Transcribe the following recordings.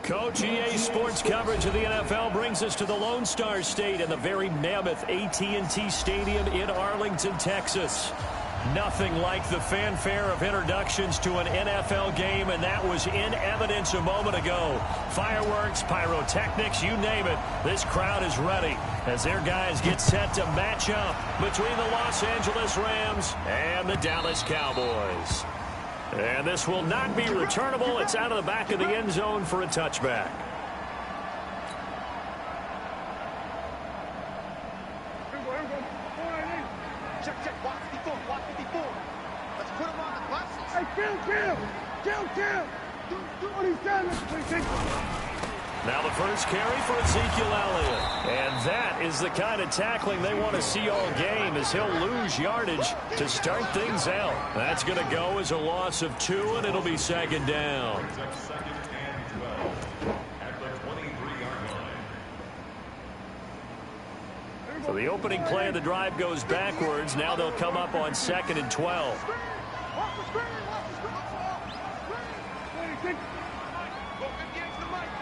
Coach, EA Sports coverage of the NFL brings us to the Lone Star State and the very mammoth AT&T Stadium in Arlington, Texas. Nothing like the fanfare of introductions to an NFL game, and that was in evidence a moment ago. Fireworks, pyrotechnics, you name it. This crowd is ready as their guys get set to match up between the Los Angeles Rams and the Dallas Cowboys. And this will not be returnable. It's out of the back of the end zone for a touchback. Check. Watch 54. Let's put him on the buses. Hey, kill. Do what he's done. Now the first carry for Ezekiel Elliott. And that is the kind of tackling they want to see all game, as he'll lose yardage to start things out. That's going to go as a loss of 2, and it'll be second down. So the opening play of the drive goes backwards. Now they'll come up on 2nd and 12.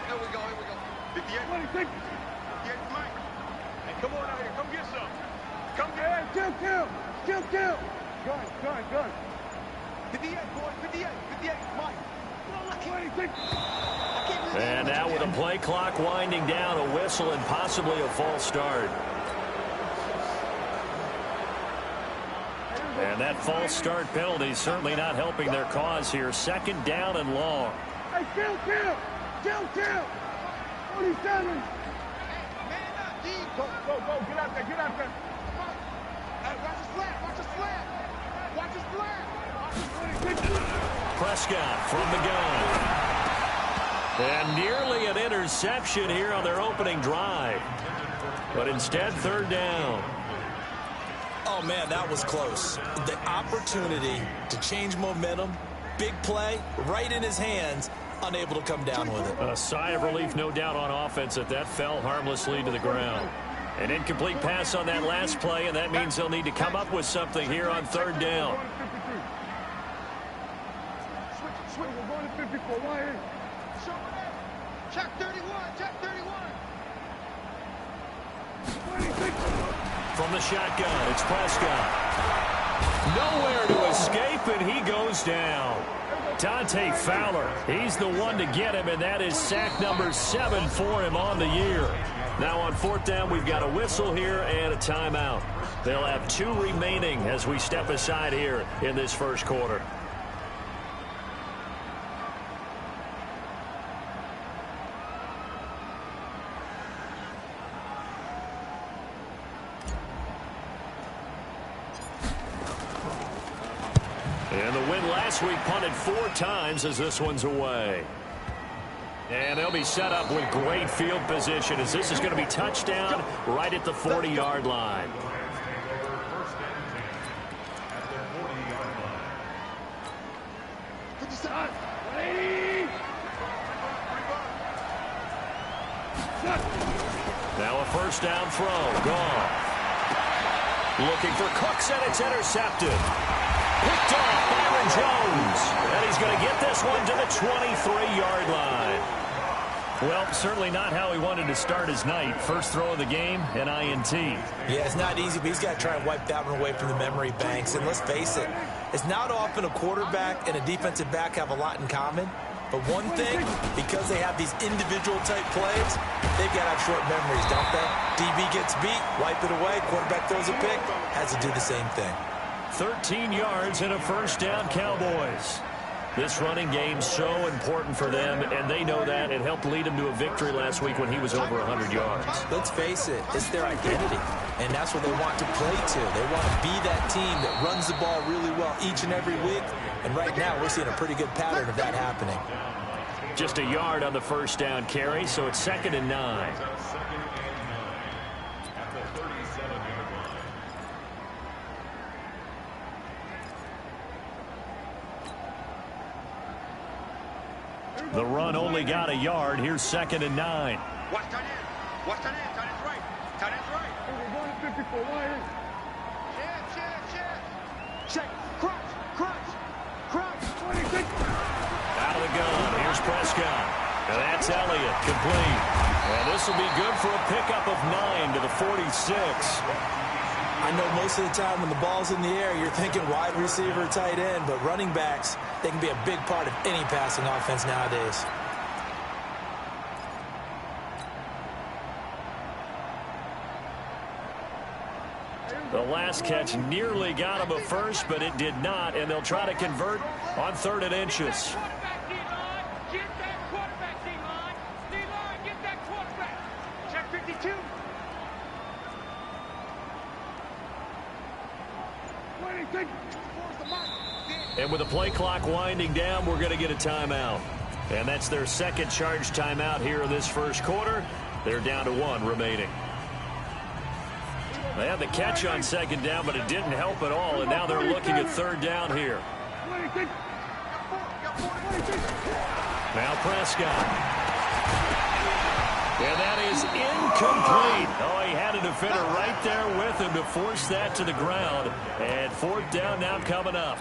Here we go. 58. 26. 58 Mike. Hey, come on out here. Come get some. Come get it. Kill. Good. 58, boy. 58. Mike. 26. And now with a play clock winding down, a whistle and possibly a false start. And that false start penalty is certainly not helping their cause here. Second down and long. Hey, kill. What are you done? Man up, D. Go. Get out there. Hey, watch his flat. Prescott from the gun. And nearly an interception here on their opening drive. But instead, third down. Oh, man, that was close. The opportunity to change momentum, big play, right in his hands, unable to come down with it. A sigh of relief, no doubt, on offense that fell harmlessly to the ground. An incomplete pass on that last play, and that means they'll need to come up with something here on third down. Swing, we're going to 54. Why here? Check 31. 26. From the shotgun, it's Prescott. Nowhere to escape, and he goes down. Dante Fowler, he's the one to get him, and that is sack number 7 for him on the year. Now on fourth down, we've got a whistle here and a timeout. They'll have 2 remaining as we step aside here in this first quarter. And the win last week punted 4 times as this one's away. And they'll be set up with great field position as this is going to be touchdown right at the 40-yard line. Now a first down throw. Gone. Looking for Cooks, and it's intercepted. Picked off Byron Jones. And he's going to get this one to the 23-yard line. Well, certainly not how he wanted to start his night. First throw of the game, an INT. Yeah, it's not easy, but he's got to try and wipe that one away from the memory banks. And let's face it, it's not often a quarterback and a defensive back have a lot in common. But one thing, because they have these individual type plays, they've got to have short memories, don't they? DB gets beat, wipe it away, quarterback throws a pick, has to do the same thing. 13 yards and a first down, Cowboys. This running game so important for them, and they know that. It helped lead them to a victory last week when he was over 100 yards. Let's face it, it's their identity, and that's what they want to play to. They want to be that team that runs the ball really well each and every week, and right now we're seeing a pretty good pattern of that happening. Just a yard on the first down carry, so it's 2nd and 9. The run only got a yard. Here's 2nd and 9. Watch tight end. Tight end's right. We're going to 54. Why here? Check. Crunch. 26. Out of the gun. Here's Prescott. And that's Elliott, complete. And this will be good for a pickup of 9 to the 46. I know most of the time when the ball's in the air, you're thinking wide receiver, tight end, but running backs, they can be a big part of any passing offense nowadays. The last catch nearly got him a first, but it did not, and they'll try to convert on 3rd and inches. And with the play clock winding down, we're going to get a timeout. And that's their second charge timeout here in this first quarter. They're down to 1 remaining. They had the catch on 2nd down, but it didn't help at all, and now they're looking at 3rd down here. Now Prescott. And that is incomplete. Oh, he had a defender right there with him to force that to the ground. And 4th down now coming up.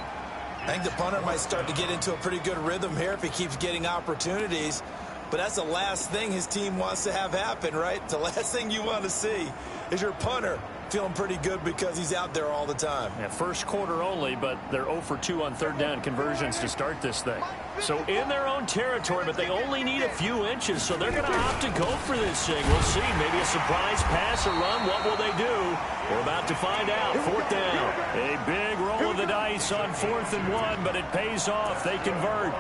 I think the punter might start to get into a pretty good rhythm here if he keeps getting opportunities. But that's the last thing his team wants to have happen, right? The last thing you want to see is your punter feeling pretty good because he's out there all the time. Yeah, first quarter only, but they're 0 for 2 on 3rd down conversions to start this thing. So in their own territory, but they only need a few inches, so they're going to opt to go for this thing. We'll see. Maybe a surprise pass or run. What will they do? We're about to find out. 4th down. A big roll of the dice on 4th and 1, but it pays off. They convert.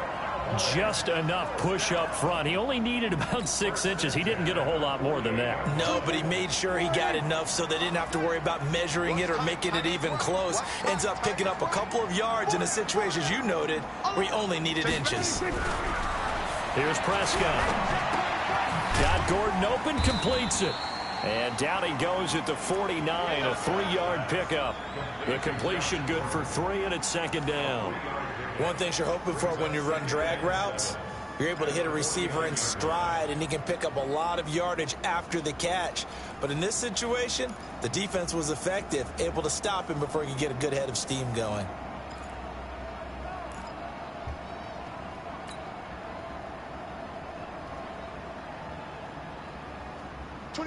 Just enough push up front. He only needed about 6 inches. He didn't get a whole lot more than that. No, but he made sure he got enough so they didn't have to worry about measuring it or making it even close. Ends up picking up a couple of yards in a situation, as you noted, where he only needed inches. Here's Prescott. Got Gordon open, completes it. And down he goes at the 49, a 3-yard pickup. The completion good for 3, and it's 2nd down. One thing you're hoping for when you run drag routes, you're able to hit a receiver in stride, and he can pick up a lot of yardage after the catch. But in this situation, the defense was effective, able to stop him before he could get a good head of steam going.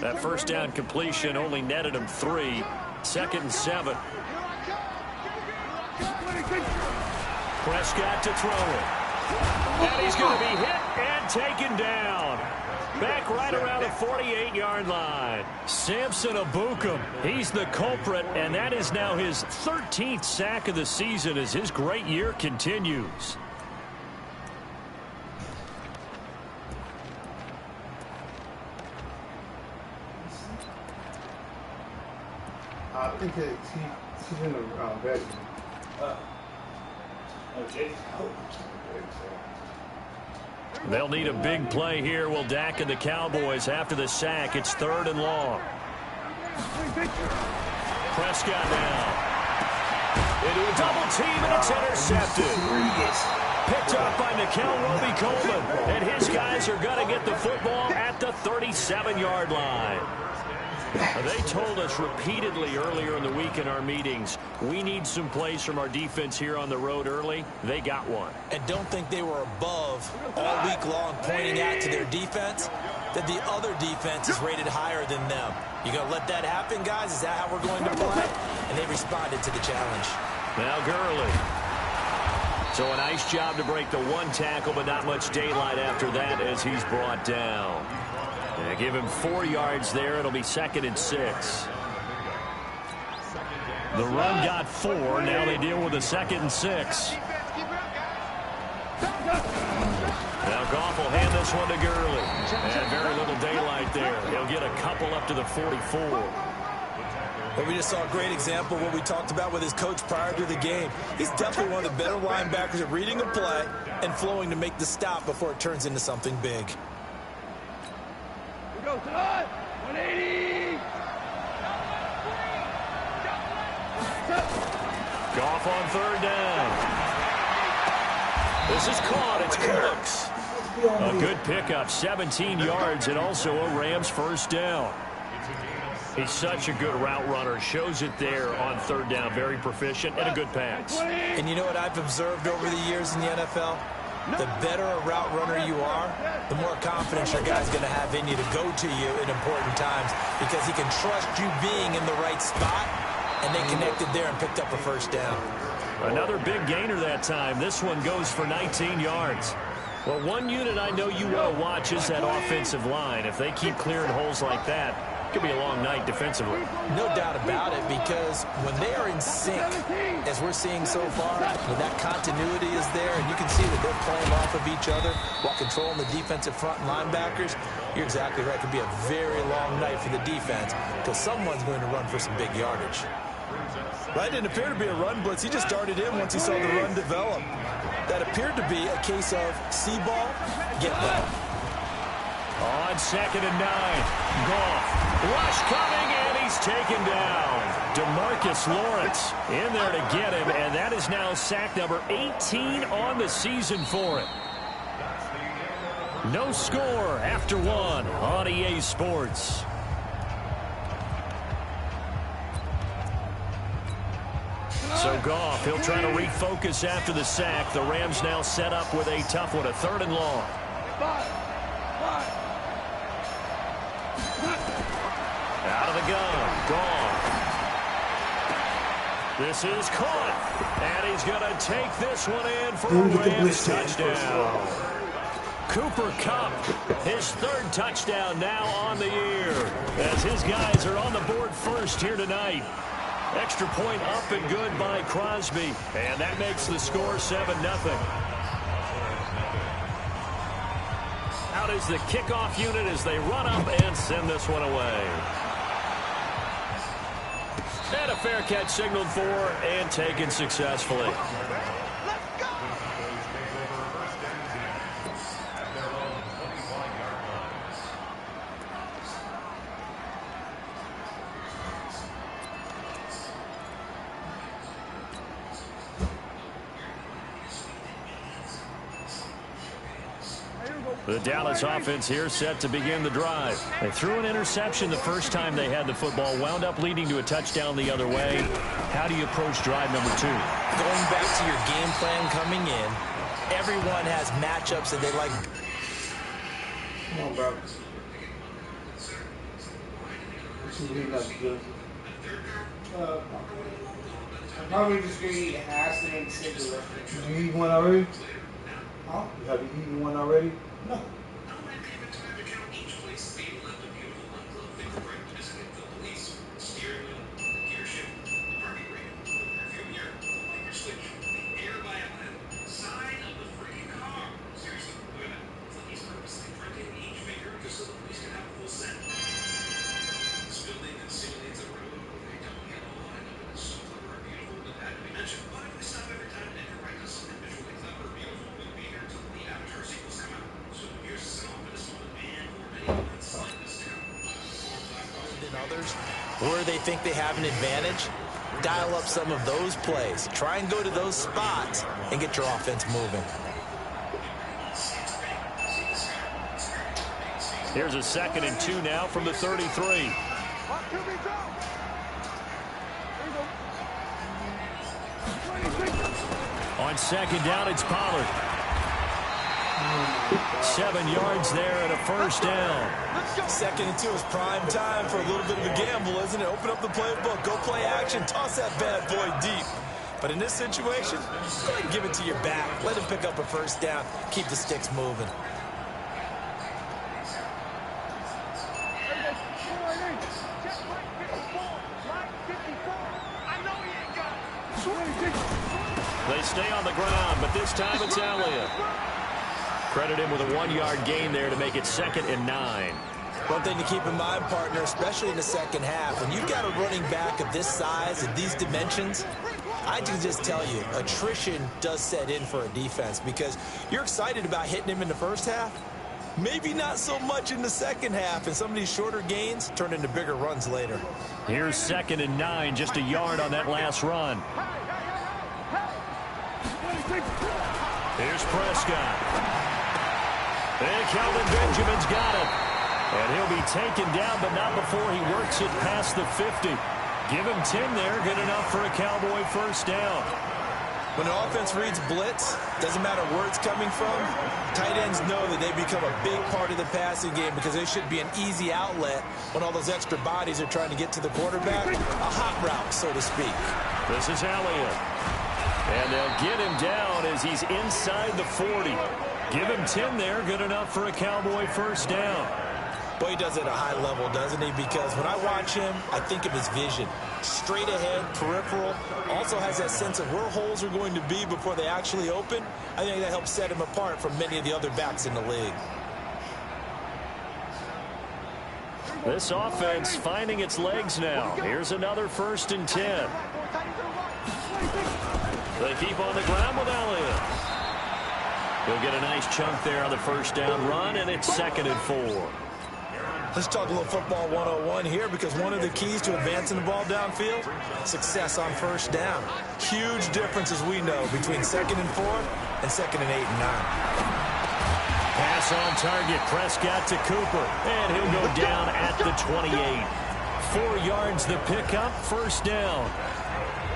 That 1st down completion only netted him 3. 2nd and 7. Prescott to throw it. And he's going to be hit and taken down. Back right around the 48-yard line. Samson Abukum, he's the culprit, and that is now his 13th sack of the season as his great year continues. I think that he's in the bedroom. They'll need a big play here. Will Dak and the Cowboys after the sack. It's 3rd and long. Prescott now. Into a double team, and it's intercepted. Picked up by Nikel Roby-Coleman. And his guys are going to get the football at the 37-yard line. They told us repeatedly earlier in the week in our meetings, we need some plays from our defense here on the road early. They got one. And don't think they were above all week long pointing out to their defense that the other defense is rated higher than them. You going to let that happen, guys? Is that how we're going to play? And they responded to the challenge. Now Gurley. So a nice job to break the 1 tackle, but not much daylight after that as he's brought down. They give him 4 yards there. It'll be 2nd and 6. The run got 4. Now they deal with a 2nd and 6. Now Goff will hand this one to Gurley. And very little daylight there. He'll get a couple up to the 44. Well, we just saw a great example of what we talked about with his coach prior to the game. He's definitely one of the better linebackers at reading a play and flowing to make the stop before it turns into something big. Go, 180. Goff on 3rd down. This is caught. It's Cooks. A good pickup, 17 yards, and also a Rams 1st down. He's such a good route runner. Shows it there on 3rd down. Very proficient and a good pass. And you know what I've observed over the years in the NFL? The better a route runner you are, the more confidence your guy's going to have in you to go to you in important times because he can trust you being in the right spot, and they connected there and picked up a first down. Another big gainer that time. This one goes for 19 yards. Well, one unit I know you want to watch is that offensive line. If they keep clearing holes like that, it could be a long night defensively. No doubt about it, because when they are in sync, as we're seeing so far, when that continuity is there, and you can see that they're playing off of each other while controlling the defensive front and linebackers, you're exactly right. It could be a very long night for the defense because someone's going to run for some big yardage. That didn't appear to be a run blitz. He just darted in once he saw the run develop. That appeared to be a case of see ball, get ball. On 2nd and 9, Goff. Rush coming, and he's taken down. DeMarcus Lawrence in there to get him, and that is now sack number 18 on the season for him. No score after one on EA Sports. So Goff, he'll try to refocus after the sack. The Rams now set up with a tough one, a 3rd and long. Out of the gun, Goff. This is caught, and he's going to take this one in for a Rams touchdown. Cooper Kupp, his 3rd touchdown now on the year, as his guys are on the board first here tonight. Extra point up and good by Crosby, and that makes the score 7-0. Out is the kickoff unit as they run up and send this one away. And a fair catch signaled for and taken successfully. The Dallas offense here set to begin the drive. They threw an interception the first time they had the football, wound up leading to a touchdown the other way. How do you approach drive number 2? Going back to your game plan coming in, everyone has matchups that they like. Come on, bro. This is really not good. Probably just gonna eat hash and singular. Did you eat one already? Huh? Have you eaten one already? No. Where they think they have an advantage, dial up some of those plays. Try and go to those spots and get your offense moving. Here's a 2nd and 2 now from the 33. On 2nd down, it's Pollard. 7 yards there and a first down. 2nd and 2 is prime time for a little bit of a gamble, isn't it? Open up the playbook, go play action, toss that bad boy deep. But in this situation, go ahead and give it to your back. Let him pick up a first down. Keep the sticks moving. They stay on the ground, but this time it's Elliott. Credit him with a 1-yard gain there to make it 2nd and 9. One thing to keep in mind, partner, especially in the second half, when you've got a running back of this size and these dimensions, I can just tell you, attrition does set in for a defense because you're excited about hitting him in the first half. Maybe not so much in the second half, and some of these shorter gains turn into bigger runs later. Here's 2nd and 9, just a yard on that last run. Here's Prescott. And Kelvin Benjamin's got it. And he'll be taken down, but not before he works it past the 50. Give him 10 there, good enough for a Cowboy first down. When an offense reads blitz, doesn't matter where it's coming from, tight ends know that they become a big part of the passing game because they should be an easy outlet when all those extra bodies are trying to get to the quarterback. A hot route, so to speak. This is Elliott. And they'll get him down as he's inside the 40. Give him 10 there, good enough for a Cowboy first down. Boy, he does it at a high level, doesn't he? Because when I watch him, I think of his vision. Straight ahead, peripheral. Also has that sense of where holes are going to be before they actually open. I think that helps set him apart from many of the other backs in the league. This offense finding its legs now. Here's another 1st and 10. They keep on the ground with Elliott. He'll get a nice chunk there on the first down run, and it's 2nd and 4. Let's talk a little football 101 here, because one of the keys to advancing the ball downfield, success on first down. Huge difference, as we know, between 2nd and 4 and 2nd and 8 and 9. Pass on target, Prescott to Cooper, and he'll go down at the 28. 4 yards the pickup, first down.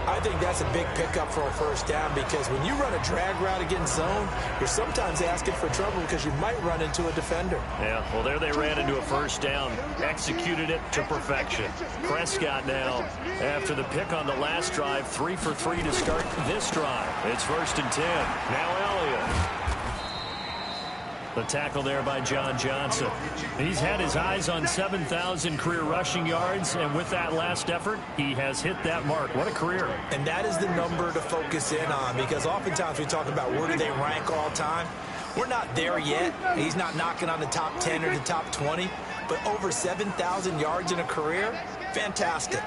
I think that's a big pickup for a first down, because when you run a drag route against zone, you're sometimes asking for trouble because you might run into a defender. Yeah, well, there they ran into a first down, executed it to perfection. Prescott now, after the pick on the last drive, 3 for 3 to start this drive. It's 1st and 10. Now Elliott. The tackle there by John Johnson. He's had his eyes on 7,000 career rushing yards, and with that last effort, he has hit that mark. What a career. And that is the number to focus in on, because oftentimes we talk about where do they rank all time. We're not there yet. He's not knocking on the top 10 or the top 20, but over 7,000 yards in a career, fantastic.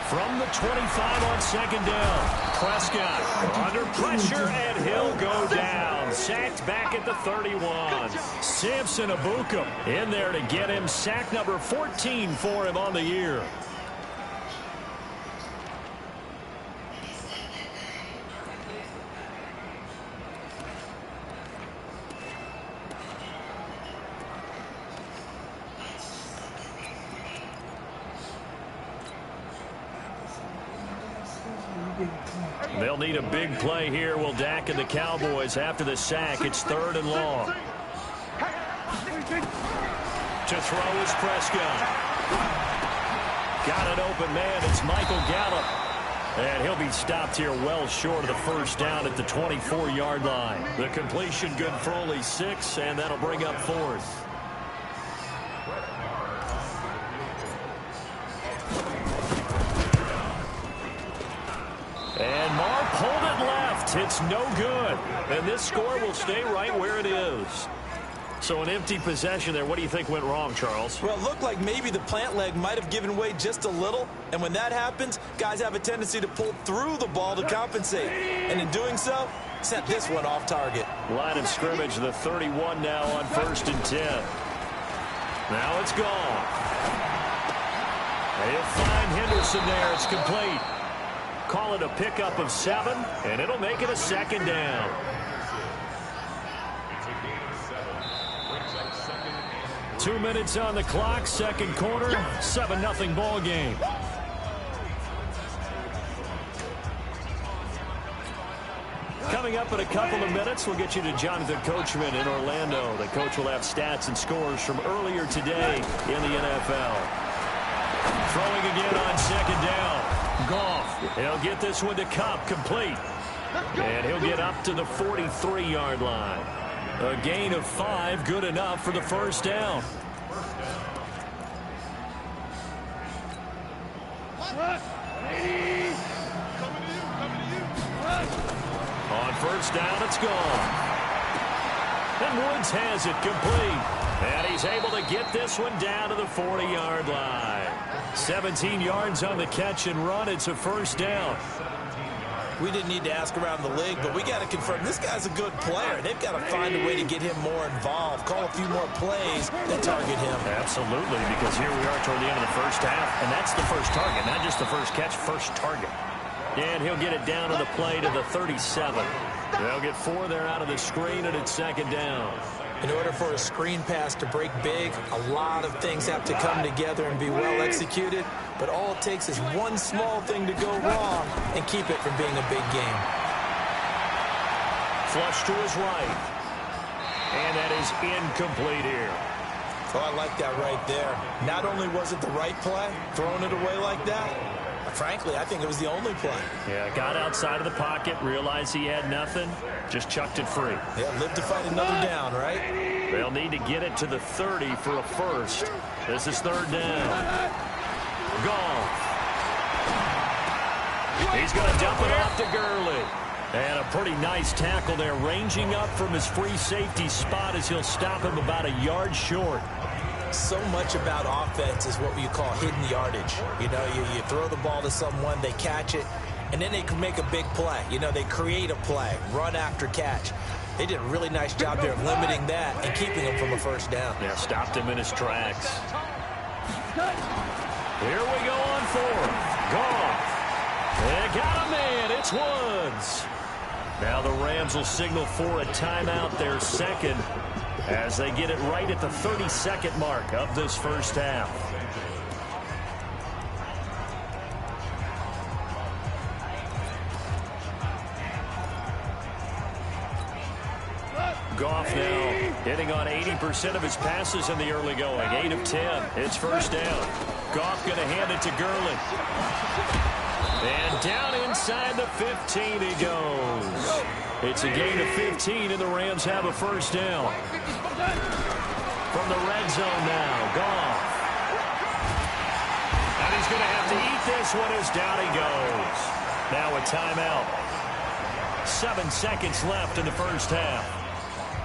From the 25 on 2nd down, Prescott under pressure, and he'll go down. Sacked back at the 31. Samson Abuka in there to get him. Sack number 14 for him on the year. They'll need a big play here. Will Dak and the Cowboys after the sack. It's 3rd and long. To throw is Prescott. Got an open man. It's Michael Gallup. And he'll be stopped here well short of the first down at the 24-yard line. The completion good for only 6, and that'll bring up 4th. And Mark pulled it left. It's no good. And this score will stay right where it is. So an empty possession there. What do you think went wrong, Charles? Well, it looked like maybe the plant leg might have given way just a little. And when that happens, guys have a tendency to pull through the ball to compensate. And in doing so, sent this one off target. Line of scrimmage, the 31 now on 1st and 10. Now it's gone. They'll find Henderson there. It's complete. Call it a pickup of 7, and it'll make it a 2nd down. Two minutes on the clock, 2nd quarter, 7-0 ball game. Coming up in a couple of minutes, we'll get you to Jonathan Coachman in Orlando. The coach will have stats and scores from earlier today in the NFL. Throwing again on 2nd down. Goff, he'll get this one to Kupp, complete. And he'll get up to the 43-yard line. A gain of 5, good enough for the first down. On first down, it's gone. And Woods has it complete. And he's able to get this one down to the 40-yard line. 17 yards on the catch and run. It's a first down. We didn't need to ask around the league, but we got to confirm this guy's a good player. They've got to find a way to get him more involved, call a few more plays that target him. Absolutely, because here we are toward the end of the first half, and that's the first target, not just the first catch, first target. And he'll get it down to the play to the 37. They'll get 4 there out of the screen, and it's 2nd down. In order for a screen pass to break big, a lot of things have to come together and be well executed, but all it takes is one small thing to go wrong and keep it from being a big game. Flush to his right. And that is incomplete here. Oh, I like that right there. Not only was it the right play, throwing it away like that, frankly, I think it was the only play. Yeah, got outside of the pocket, realized he had nothing, just chucked it free. Yeah, live to fight another down, right? They'll need to get it to the 30 for a first. This is third down. Goff. He's going to dump it off to Gurley. And a pretty nice tackle there, ranging up from his free safety spot as he'll stop him about a yard short. So much about offense is what you call hidden yardage. You know, you throw the ball to someone, they catch it, and then they can make a big play. You know, they create a play, run after catch. They did a really nice job there of limiting that and keeping him from a first down. Yeah, stopped him in his tracks. Here we go on fourth. Goff. They got a man. It's Woods. Now the Rams will signal for a timeout, their second, as they get it right at the 30-second mark of this first half. Goff now hitting on 80% of his passes in the early going. 8 of 10. It's first down. Goff going to hand it to Gurley. And down inside the 15 he goes. It's a gain of 15, and the Rams have a first down. From the red zone now, Goff. And he's going to have to eat this one as down he goes. Now a timeout. 7 seconds left in the first half.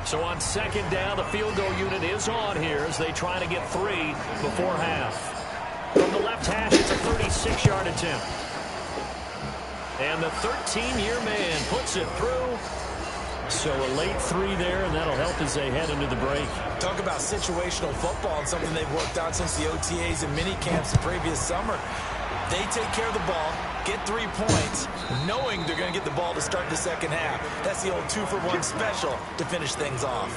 So on second down, the field goal unit is on here as they try to get 3 before half. From the left hash, it's a 36-yard attempt. And the 13-year man puts it through. So a late 3 there, and that'll help as they head into the break. Talk about situational football and something they've worked on since the OTAs and mini camps the previous summer. They take care of the ball, get 3 points, knowing they're going to get the ball to start the second half. That's the old 2-for-1 special to finish things off.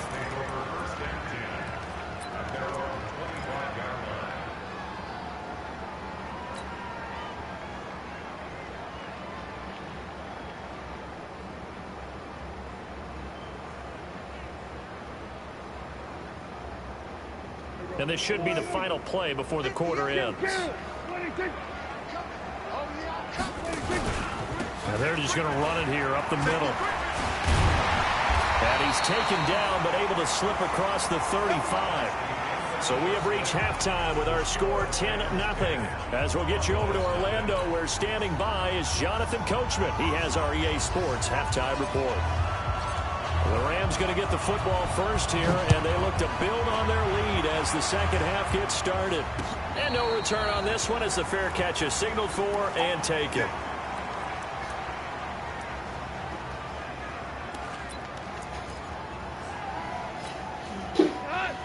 And this should be the final play before the quarter ends. Now they're just going to run it here up the middle. And he's taken down, but able to slip across the 35. So we have reached halftime with our score 10-0. As we'll get you over to Orlando, where standing by is Jonathan Coachman. He has our EA Sports halftime report. The Rams going to get the football first here, and they look to build on their lead as the second half gets started. And no return on this one as the fair catch is signaled for and taken.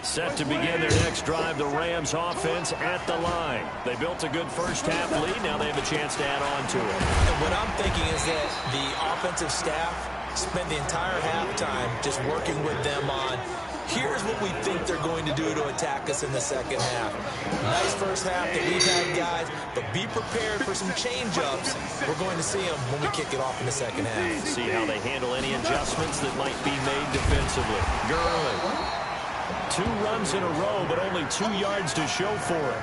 Set to begin their next drive, the Rams offense at the line. They built a good first half lead. Now they have a chance to add on to it. And what I'm thinking is that the offensive staff spent the entire halftime just working with them on, here's what we think they're going to do to attack us in the second half. Nice first half that we've had, guys, but be prepared for some change-ups. We're going to see them when we kick it off in the second half. See how they handle any adjustments that might be made defensively. Gurley. 2 runs in a row, but only 2 yards to show for it.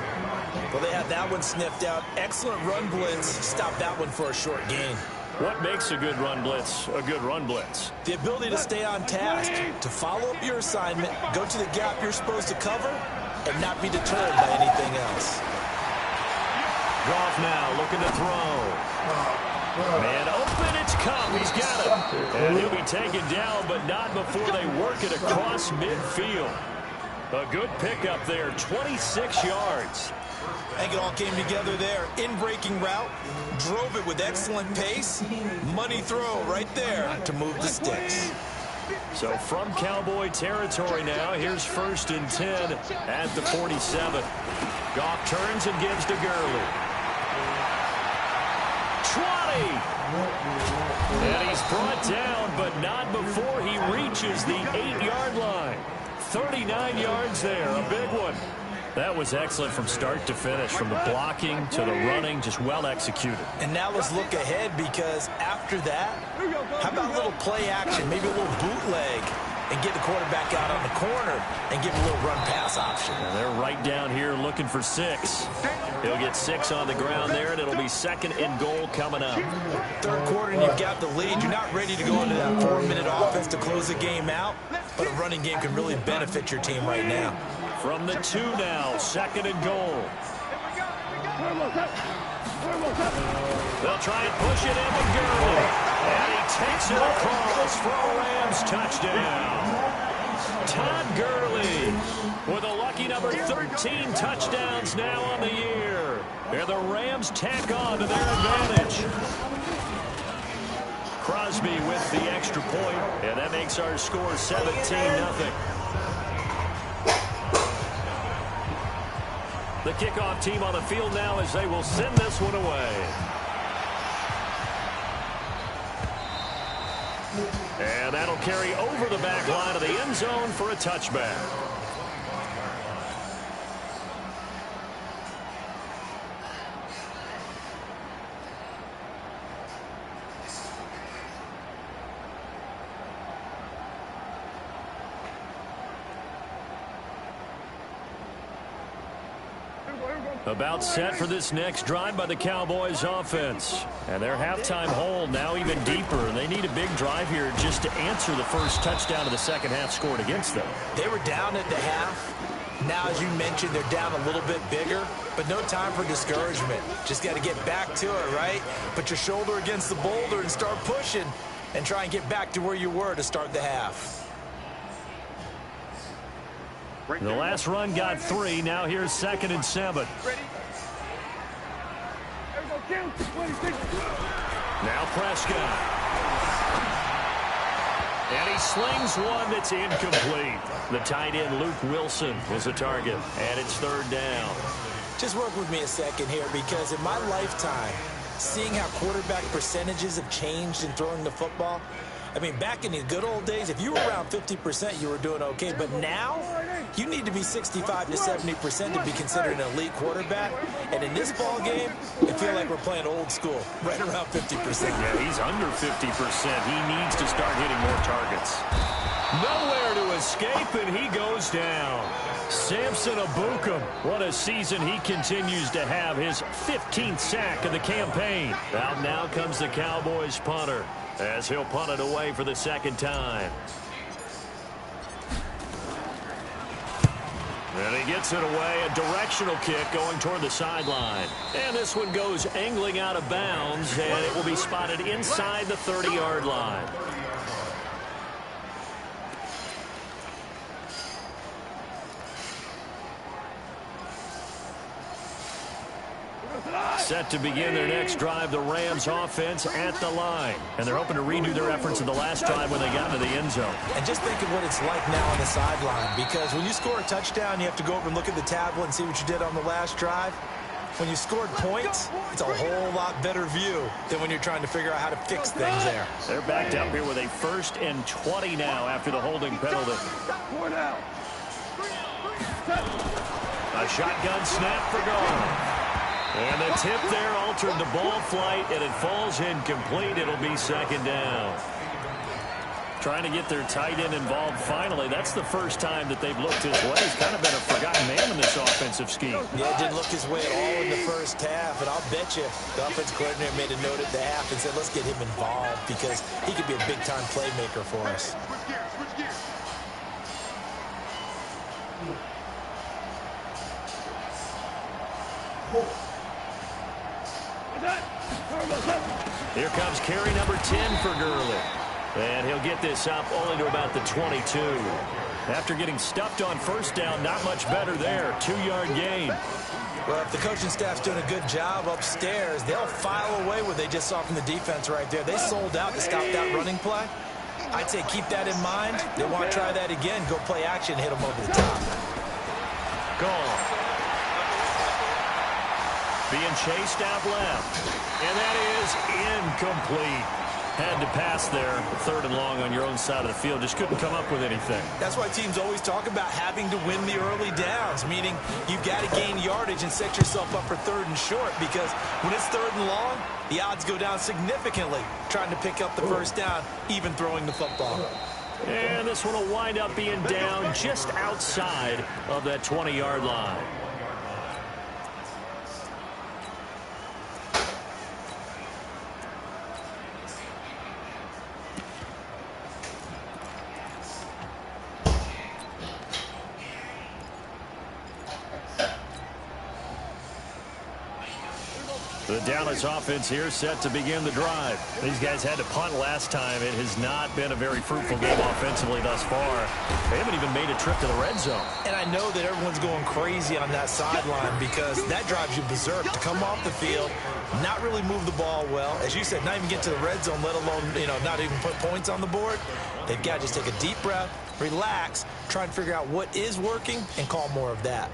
Well, they had that one sniffed out. Excellent run blitz. Stop that one for a short gain. What makes a good run blitz a good run blitz? The ability to stay on task, to follow up your assignment, go to the gap you're supposed to cover, and not be deterred by anything else. Goff now looking to throw. Man open, it's come. He's got it. And he'll be taken down, but not before they work it across midfield. A good pickup there, 26 yards. I think it all came together there. In-breaking route, drove it with excellent pace. Money throw right there to move the sticks. So from Cowboy territory now, here's 1st and 10 at the 47. Goff turns and gives to Gurley. 20! And he's brought down, but not before he reaches the 8-yard line. 39 yards there, a big one. That was excellent from start to finish, from the blocking to the running, just well executed. And now let's look ahead, because after that, how about a little play action, maybe a little bootleg, and get the quarterback out on the corner and give him a little run-pass option. And they're right down here looking for 6. He'll get 6 on the ground there, and it'll be 2nd and goal coming up. Third quarter, and you've got the lead. You're not ready to go into that 4-minute offense to close the game out, but a running game can really benefit your team right now. From the 2 now, 2nd and goal. They'll try and push it in with Gurley. And he takes it across for a Rams touchdown. Todd Gurley with a lucky number 13 touchdowns now on the year. And the Rams tack on to their advantage. Crosby with the extra point, and that makes our score 17-0. The kickoff team on the field now as they will send this one away. And that'll carry over the back line of the end zone for a touchback. About set for this next drive by the Cowboys offense. And their halftime hole now even deeper. And they need a big drive here just to answer the first touchdown of the second half scored against them. They were down at the half. Now, as you mentioned, they're down a little bit bigger, but no time for discouragement. Just got to get back to it, right? Put your shoulder against the boulder and start pushing and try and get back to where you were to start the half. The last run got 3. Now here's 2nd and 7. Now Prescott. And he slings one that's incomplete. The tight end, Luke Wilson, was a target. And it's 3rd down. Just work with me a second here, because in my lifetime, seeing how quarterback percentages have changed in throwing the football, I mean, back in the good old days, if you were around 50%, you were doing okay. But now, you need to be 65 to 70% to be considered an elite quarterback. And in this ball game, I feel like we're playing old school, right around 50%. Yeah, he's under 50%. He needs to start hitting more targets. Nowhere to escape, and he goes down. Samson Ebukam, what a season he continues to have. His 15th sack of the campaign. Out now comes the Cowboys punter, as he'll punt it away for the 2nd time. And he gets it away, a directional kick going toward the sideline. And this one goes angling out of bounds, and it will be spotted inside the 30-yard line. Set to begin their next drive, the Rams offense at the line. And they're hoping to redo their efforts in the last drive when they got into the end zone. And just think of what it's like now on the sideline, because when you score a touchdown, you have to go over and look at the tablet and see what you did on the last drive. When you scored points, it's a whole lot better view than when you're trying to figure out how to fix things there. They're backed up here with a 1st and 20 now after the holding penalty. A shotgun snap for goal. And the tip there altered the ball flight, and it falls incomplete. It'll be 2nd down. Trying to get their tight end involved finally. That's the first time that they've looked his way. He's kind of been a forgotten man in this offensive scheme. Yeah, it didn't look his way at all in the first half, and I'll bet you the offense coordinator made a note at the half and said, let's get him involved, because he could be a big-time playmaker for us. Here comes carry number 10 for Gurley. And he'll get this up only to about the 22. After getting stuffed on 1st down, not much better there. 2-yard gain. Well, if the coaching staff's doing a good job upstairs, they'll file away what they just saw from the defense right there. They sold out to stop that running play. I'd say keep that in mind. They want to try that again. Go play action, hit them over the top. Gone. Being chased out left. And that is incomplete. Had to pass there, 3rd and long on your own side of the field. Just couldn't come up with anything. That's why teams always talk about having to win the early downs, meaning you've got to gain yardage and set yourself up for 3rd and short, because when it's 3rd and long, the odds go down significantly trying to pick up the first down, even throwing the football. And this one will wind up being down just outside of that 20-yard line. The Dallas offense here set to begin the drive. These guys had to punt last time. It has not been a very fruitful game offensively thus far. They haven't even made a trip to the red zone. And I know that everyone's going crazy on that sideline because that drives you berserk to come off the field, not really move the ball well. As you said, not even get to the red zone, let alone, not even put points on the board. They've got to just take a deep breath, relax, try and figure out what is working, and call more of that.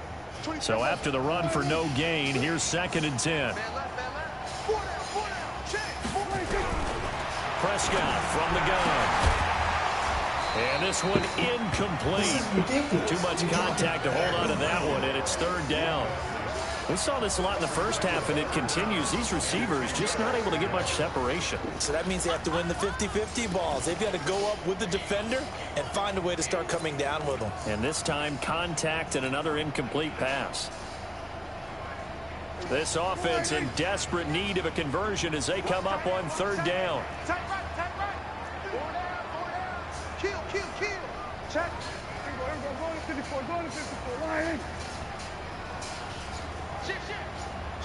So after the run for no gain, here's 2nd and 10. Prescott from the gun. And this one incomplete. Too much contact to hold on to that one, and it's 3rd down. We saw this a lot in the first half, and it continues. These receivers just not able to get much separation. So that means they have to win the 50-50 balls. They've got to go up with the defender and find a way to start coming down with them. And this time, contact and another incomplete pass. This offense in desperate need of a conversion as they come up on 3rd down. Tight right. Go down. Kill. Check. Here we go. Go to 54. Go to 54. Line. Shift.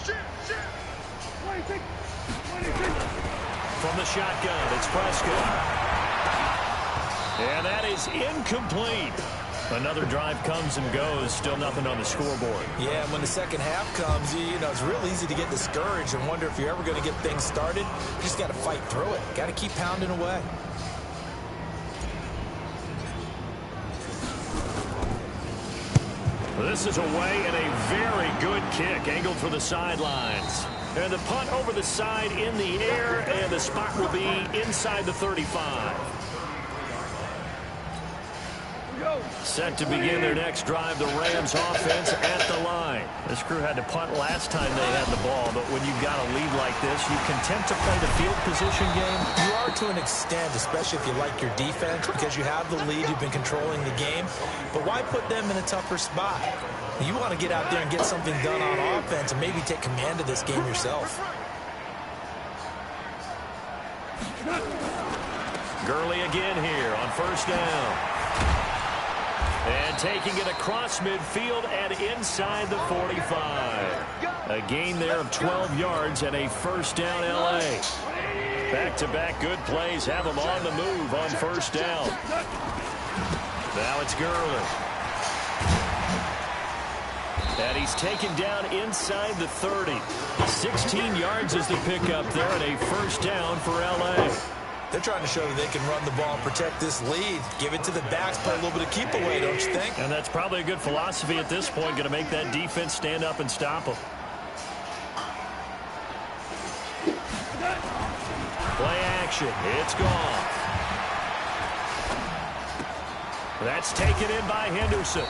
26. From the shotgun, it's Prescott. And that is incomplete. Another drive comes and goes. Still nothing on the scoreboard. Yeah, and when the second half comes, it's real easy to get discouraged and wonder if you're ever going to get things started. You just got to fight through it. Got to keep pounding away. This is away and a very good kick angled for the sidelines. And the punt over the side in the air, and the spot will be inside the 35. Set to begin their next drive, the Rams offense at the line. This crew had to punt last time they had the ball, but when you've got a lead like this, you content to play the field position game? You are to an extent, especially if you like your defense, because you have the lead, you've been controlling the game. But why put them in a tougher spot? You want to get out there and get something done on offense and maybe take command of this game yourself. Gurley again here on 1st down. And taking it across midfield and inside the 45. A gain there of 12 yards and a 1st down L.A. Back-to-back good plays have them on the move on 1st down. Now it's Gurley. And he's taken down inside the 30. 16 yards is the pickup there and a 1st down for L.A. They're trying to show that they can run the ball and protect this lead. Give it to the backs, play a little bit of keep away, don't you think? And that's probably a good philosophy at this point, going to make that defense stand up and stop them. Play action. It's gone. That's taken in by Henderson.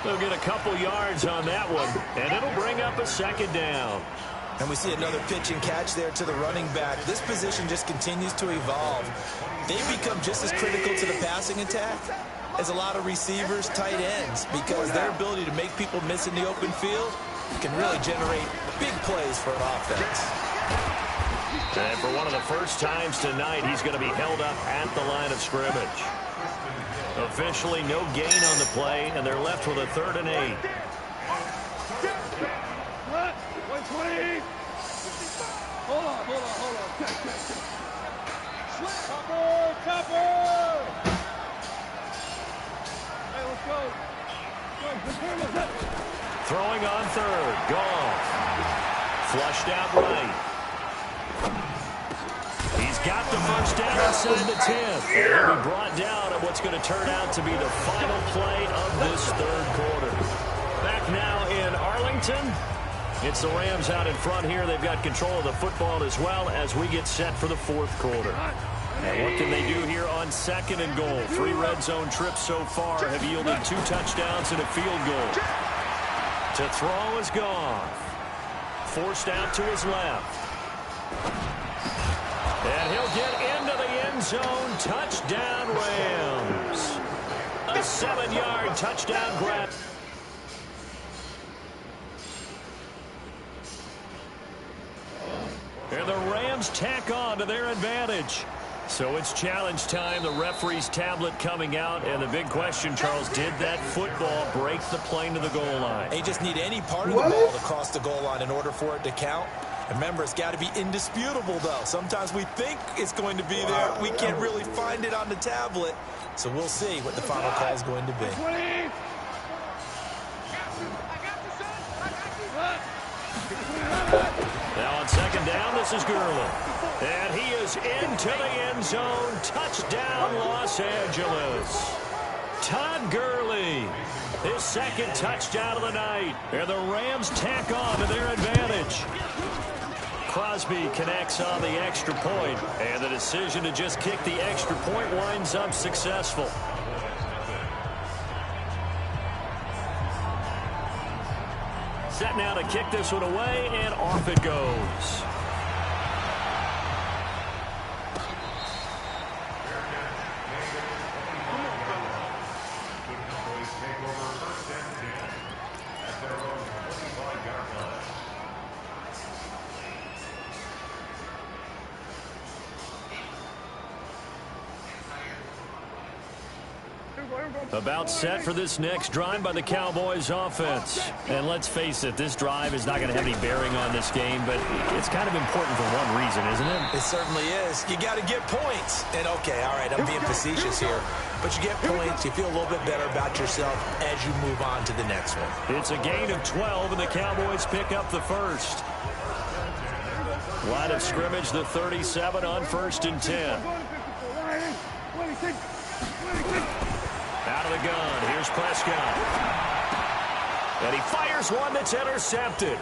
They'll get a couple yards on that one, and it'll bring up a 2nd down. And we see another pitch and catch there to the running back. This position just continues to evolve. They become just as critical to the passing attack as a lot of receivers, tight ends, because their ability to make people miss in the open field can really generate big plays for an offense. And for one of the first times tonight, he's going to be held up at the line of scrimmage. Officially no gain on the play, and they're left with a 3rd and 8. Hold on. Topper! Hey, let's go. Throwing on 3rd. Gone. Flushed out right. He's got the 1st down inside the 10. He'll be brought down at what's going to turn out to be the final play of this 3rd quarter. Back now in Arlington. It's the Rams out in front here. They've got control of the football as well as we get set for the fourth quarter. And what can they do here on 2nd and goal? 3 red zone trips so far have yielded 2 touchdowns and a field goal. To throw is Goff. Forced out to his left. And he'll get into the end zone. Touchdown, Rams. A 7-yard touchdown grab. And the Rams tack on to their advantage. So it's challenge time. The referee's tablet coming out. And the big question, Charles, did that football break the plane to the goal line? They just need any part of the ball to cross the goal line in order for it to count. Remember, it's got to be indisputable, though. Sometimes we think it's going to be there. We can't really find it on the tablet. So we'll see what the final call is going to be. Now on 2nd down, this is Gurley. And he is into the end zone. Touchdown, Los Angeles. Todd Gurley, his 2nd touchdown of the night. And the Rams tack on to their advantage. Crosby connects on the extra point, and the decision to just kick the extra point winds up successful. Set now to kick this one away, and off it goes. About set for this next drive by the Cowboys offense. And let's face it, this drive is not going to have any bearing on this game, but it's kind of important for one reason, isn't it? It certainly is. You got to get points. And, okay, all right, I'm being facetious here. But you get points, you feel a little bit better about yourself as you move on to the next one. It's a gain of 12, and the Cowboys pick up the first. Line of scrimmage, the 37 on 1st and 10. Out of the gun, here's Prescott. And he fires one that's intercepted.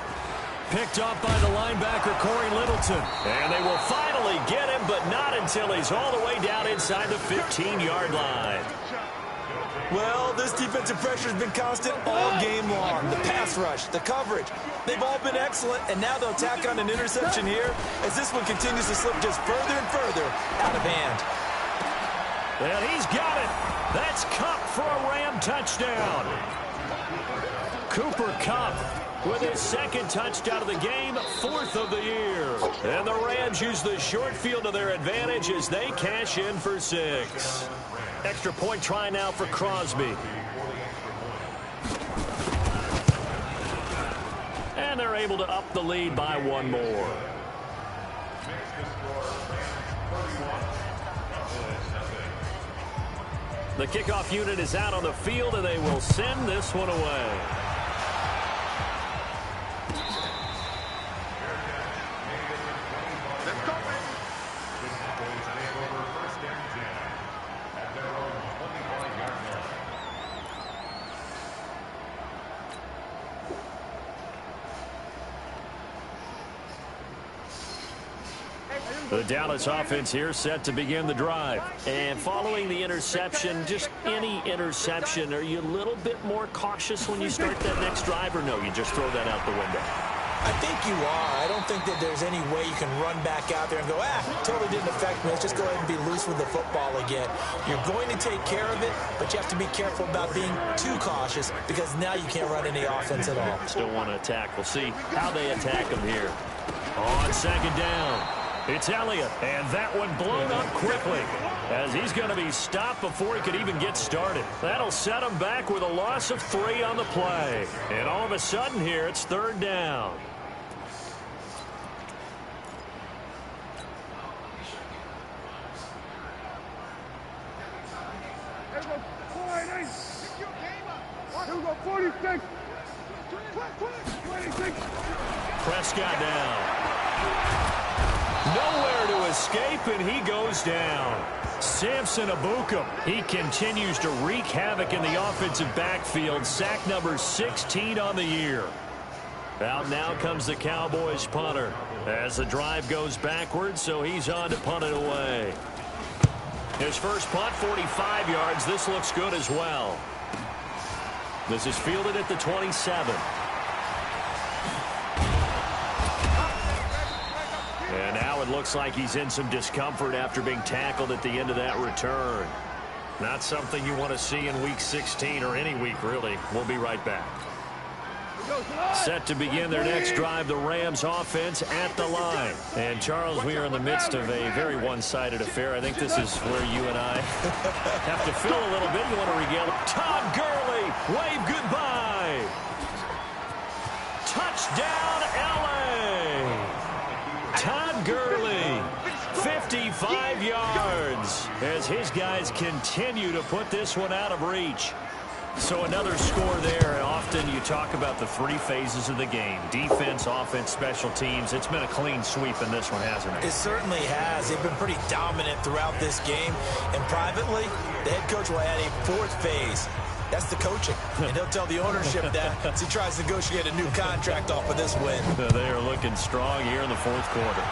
Picked off by the linebacker, Corey Littleton. And they will finally get him, but not until he's all the way down inside the 15-yard line. Well, this defensive pressure has been constant all game long. The pass rush, the coverage, they've all been excellent, and now they'll tack on an interception here as this one continues to slip just further and further out of hand. And he's got it. That's Kupp for a Ram touchdown. Cooper Kupp with his 2nd touchdown of the game, 4th of the year. And the Rams use the short field to their advantage as they cash in for 6. Extra point try now for Crosby. And they're able to up the lead by 1 more. The kickoff unit is out on the field, and they will send this one away. The Dallas offense here set to begin the drive. And following the interception, just any interception, are you a little bit more cautious when you start that next drive, or no, you just throw that out the window? I think you are. I don't think that there's any way you can run back out there and go, totally didn't affect me. Let's just go ahead and be loose with the football again. You're going to take care of it, but you have to be careful about being too cautious because now you can't run any offense at all. Still want to attack. We'll see how they attack them here. On 2nd down. It's Elliott, and that one blown up quickly as he's going to be stopped before he could even get started. That'll set him back with a loss of 3 on the play. And all of a sudden here, it's 3rd down. Prescott down. Nowhere to escape, and he goes down. Samson Abukum, he continues to wreak havoc in the offensive backfield. Sack number 16 on the year. Out now comes the Cowboys punter as the drive goes backwards, so he's on to punt it away. His first punt, 45 yards. This looks good as well. This is fielded at the 27. And now it looks like he's in some discomfort after being tackled at the end of that return. Not something you want to see in Week 16 or any week, really. We'll be right back. Set to begin their next drive, the Rams offense at the line. And, Charles, we are in the midst of a very one-sided affair. I think this is where you and I have to fill a little bit. You want to regale Todd Gurley. Wave goodbye. Touchdown, L.A. Todd Gurley, 55 yards as his guys continue to put this one out of reach. So another score there. Often you talk about the three phases of the game: defense, offense, special teams. It's been a clean sweep in this one, hasn't it? It certainly has. They've been pretty dominant throughout this game. And privately, the head coach will add a fourth phase. That's the coaching. And he'll tell the ownership that as he tries to negotiate a new contract off of this win. They are looking strong here in the fourth quarter.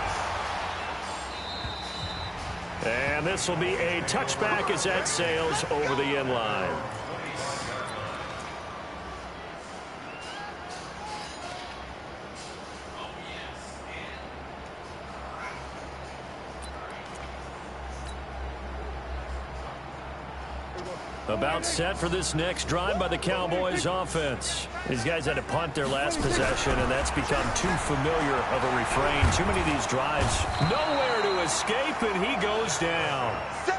And this will be a touchback as that sails over the end line. About set for this next drive by the Cowboys offense. These guys had to punt their last possession, and that's become too familiar of a refrain. Too many of these drives, nowhere to escape, and he goes down.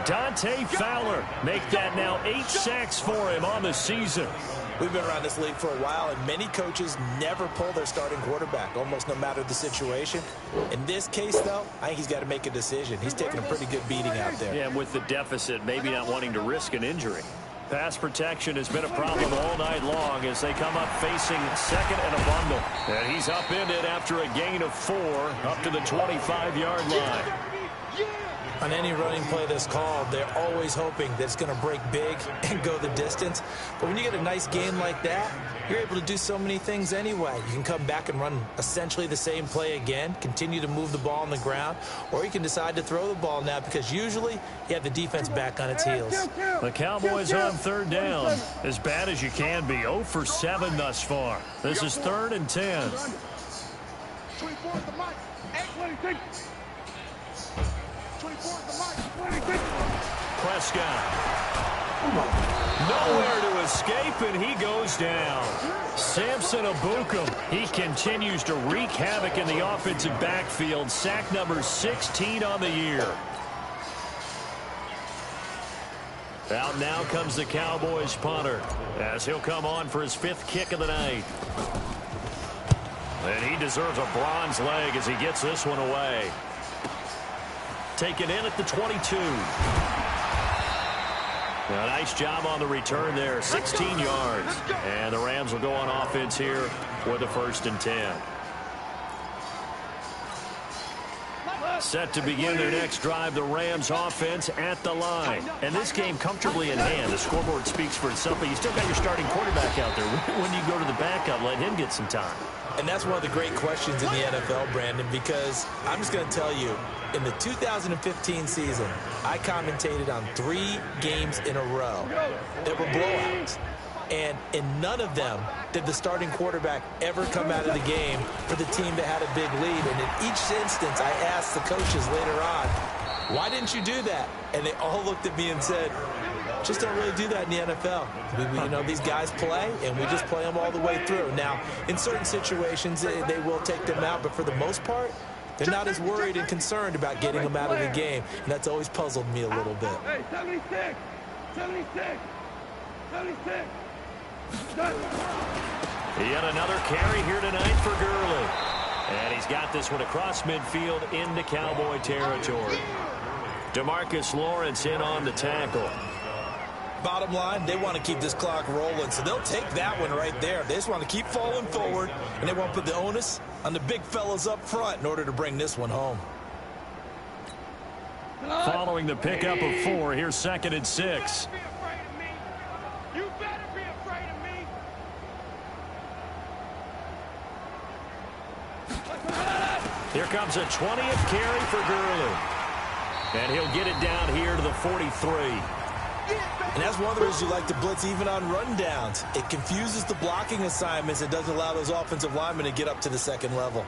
Dante Fowler, make that now 8 sacks for him on the season. We've been around this league for a while, and many coaches never pull their starting quarterback, almost no matter the situation. In this case, though, I think he's got to make a decision. He's taking a pretty good beating out there. Yeah, and with the deficit, maybe not wanting to risk an injury. Pass protection has been a problem all night long as they come up facing second and a bundle. And he's upended after a gain of 4 up to the 25-yard line. On any running play that's called, they're always hoping that it's going to break big and go the distance. But when you get a nice game like that, you're able to do so many things anyway. You can come back and run essentially the same play again, continue to move the ball on the ground, or you can decide to throw the ball now because usually you have the defense back on its heels. The Cowboys on third down, as bad as you can be, 0 for 7 thus far. This is 3rd and 10. Prescott. Nowhere to escape, and he goes down. Samson Abukum, he continues to wreak havoc in the offensive backfield. Sack number 16 on the year. Out now comes the Cowboys punter as he'll come on for his 5th kick of the night. And he deserves a bronze leg as he gets this one away. Taken in at the 22. A nice job on the return there, 16 yards. And the Rams will go on offense here with a 1st and 10. Set to begin their next drive, the Rams offense at the line. And this game comfortably in hand. The scoreboard speaks for itself, but you still got your starting quarterback out there. When do you go to the backup, let him get some time? And that's one of the great questions in the NFL, Brandon, because I'm just going to tell you, in the 2015 season, I commentated on 3 games in a row that were blowouts. And in none of them did the starting quarterback ever come out of the game for the team that had a big lead. And in each instance, I asked the coaches later on, why didn't you do that? And they all looked at me and said, just don't really do that in the NFL. You know, these guys play, and we just play them all the way through. Now, in certain situations, they will take them out, but for the most part, they're not as worried and concerned about getting them out of the game, and that's always puzzled me a little bit. Hey, 76! 76! 76! Yet another carry here tonight for Gurley. And he's got this one across midfield into Cowboy territory. DeMarcus Lawrence in on the tackle. Bottom line, they want to keep this clock rolling, so they'll take that one right there. They just want to keep falling forward, and they want to put the onus on the big fellas up front in order to bring this one home. Following the pickup of 4, here's 2nd and 6. You better be afraid of me. Here comes a 20th carry for Gurley. And he'll get it down here to the 43. And that's one of the reasons you like to blitz even on rundowns. It confuses the blocking assignments. It doesn't allow those offensive linemen to get up to the second level.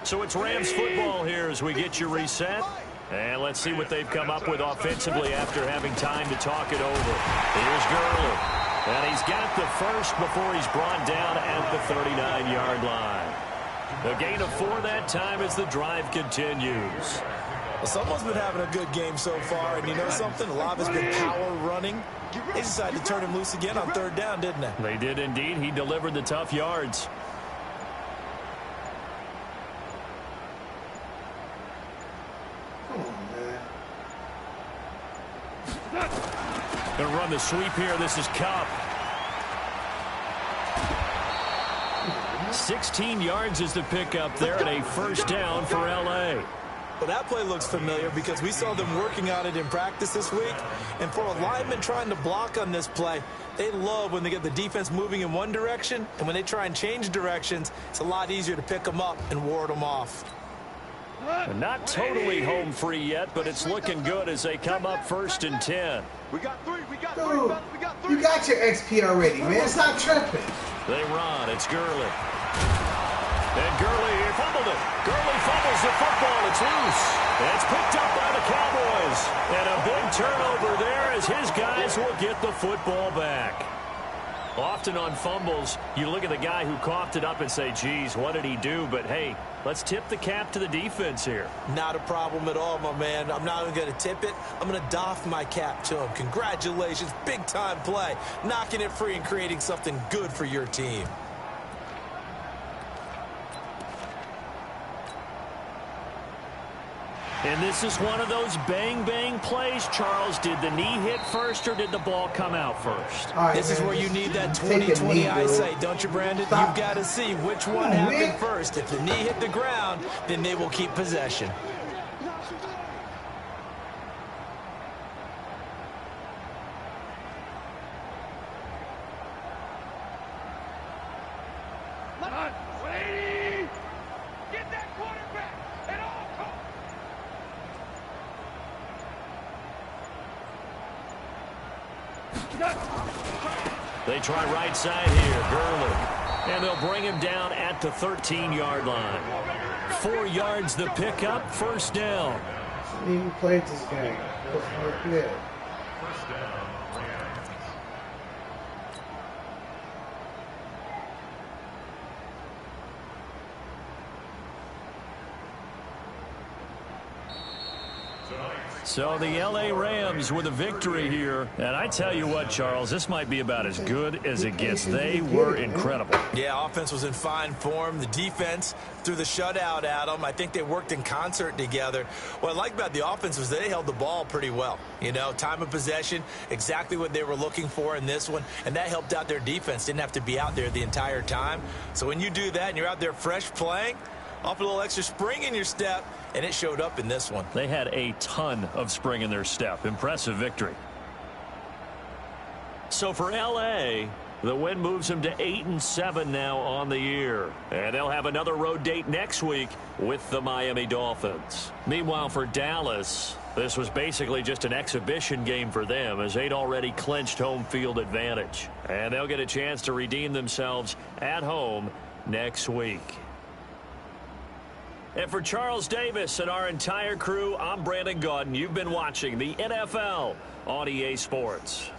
So it's Rams football here as we get you reset. And let's see what they've come up with offensively after having time to talk it over. Here's Gurley. And he's got the first before he's brought down at the 39-yard line. A gain of 4 that time as the drive continues. Well, someone's been having a good game so far, and you know something? A lot of it's been power running. They decided to turn him loose again on 3rd down, didn't they? They did indeed. He delivered the tough yards. Going to run the sweep here. This is Cup. 16 yards is the pickup there, and a first down for L.A. Well, that play looks familiar because we saw them working on it in practice this week. And for a lineman trying to block on this play, they love when they get the defense moving in one direction. And when they try and change directions, it's a lot easier to pick them up and ward them off. Not totally home free yet, but it's looking good as they come up 1st and 10. We got 3. We got 3. Dude, We got 3. you got your XP already, man. Stop tripping. They run. It's Gurley. And Gurley, he fumbled it. Gurley fumbles the football. It's loose. And it's picked up by the Cowboys. And a big turnover there as his guys will get the football back. Often on fumbles, you look at the guy who coughed it up and say, geez, what did he do? But, hey, let's tip the cap to the defense here. Not a problem at all, my man. I'm not even going to tip it. I'm going to doff my cap to him. Congratulations. Big-time play. Knocking it free and creating something good for your team. And this is one of those bang-bang plays, Charles. Did the knee hit first or did the ball come out first? Right, this is where you need that 20/20 eyesight, don't you, Brandon? Stop. You've got to see which one happened first. If the knee hit the ground, then they will keep possession. Get that quarterback at all costs. They try right side here, Gurley. And they'll bring him down at the 13-yard line. 4 yards the pickup, first down. He even played this game. Yeah. So the L.A. Rams with a victory here. And I tell you what, Charles, this might be about as good as it gets. They were incredible. Yeah, offense was in fine form. The defense threw the shutout at them. I think they worked in concert together. What I like about the offense was they held the ball pretty well. You know, time of possession, exactly what they were looking for in this one. And that helped out their defense. Didn't have to be out there the entire time. So when you do that and you're out there fresh playing, off a little extra spring in your step, and it showed up in this one. They had a ton of spring in their step. Impressive victory. So for L.A., the win moves them to 8-7 now on the year. And they'll have another road date next week with the Miami Dolphins. Meanwhile, for Dallas, this was basically just an exhibition game for them as they'd already clinched home field advantage. And they'll get a chance to redeem themselves at home next week. And for Charles Davis and our entire crew, I'm Brandon Gaudin. You've been watching the NFL on EA Sports.